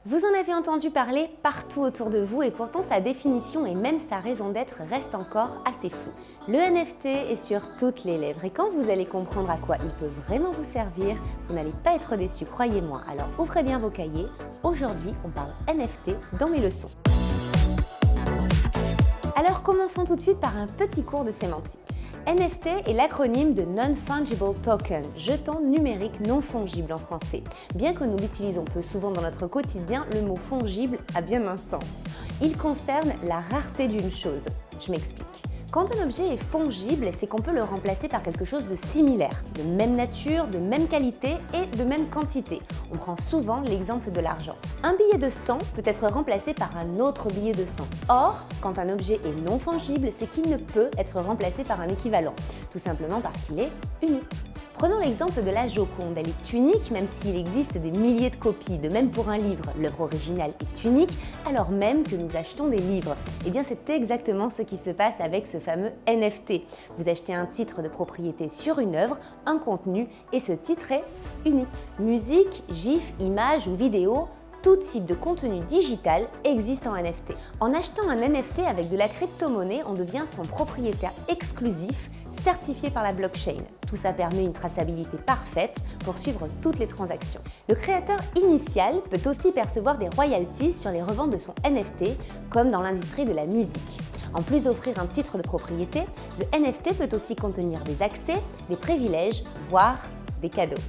Vous en avez entendu parler partout autour de vous et pourtant sa définition et même sa raison d'être restent encore assez floues. Le NFT est sur toutes les lèvres et quand vous allez comprendre à quoi il peut vraiment vous servir, vous n'allez pas être déçus, croyez-moi. Alors ouvrez bien vos cahiers, aujourd'hui on parle NFT dans mes leçons. Alors commençons tout de suite par un petit cours de sémantique. NFT est l'acronyme de Non-Fungible Token, jeton numérique non fongible en français. Bien que nous l'utilisons peu souvent dans notre quotidien, le mot fongible a bien un sens. Il concerne la rareté d'une chose. Je m'explique. Quand un objet est fongible, c'est qu'on peut le remplacer par quelque chose de similaire, de même nature, de même qualité et de même quantité. On prend souvent l'exemple de l'argent. Un billet de 100 peut être remplacé par un autre billet de 100. Or, quand un objet est non fongible, c'est qu'il ne peut être remplacé par un équivalent, tout simplement parce qu'il est unique. Prenons l'exemple de la Joconde, elle est unique même s'il existe des milliers de copies. De même pour un livre, l'œuvre originale est unique alors même que nous achetons des livres. Et bien c'est exactement ce qui se passe avec ce fameux NFT. Vous achetez un titre de propriété sur une œuvre, un contenu et ce titre est unique. Musique, gif, images ou vidéos, tout type de contenu digital existe en NFT. En achetant un NFT avec de la crypto-monnaie, on devient son propriétaire exclusif, certifié par la blockchain. Tout ça permet une traçabilité parfaite pour suivre toutes les transactions. Le créateur initial peut aussi percevoir des royalties sur les reventes de son NFT, comme dans l'industrie de la musique. En plus d'offrir un titre de propriété, le NFT peut aussi contenir des accès, des privilèges, voire des cadeaux.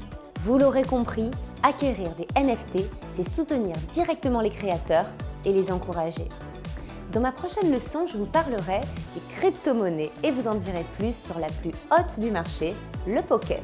Vous l'aurez compris, acquérir des NFT, c'est soutenir directement les créateurs et les encourager. Dans ma prochaine leçon, je vous parlerai des crypto-monnaies et vous en dirai plus sur la plus haute du marché, le Pokémon.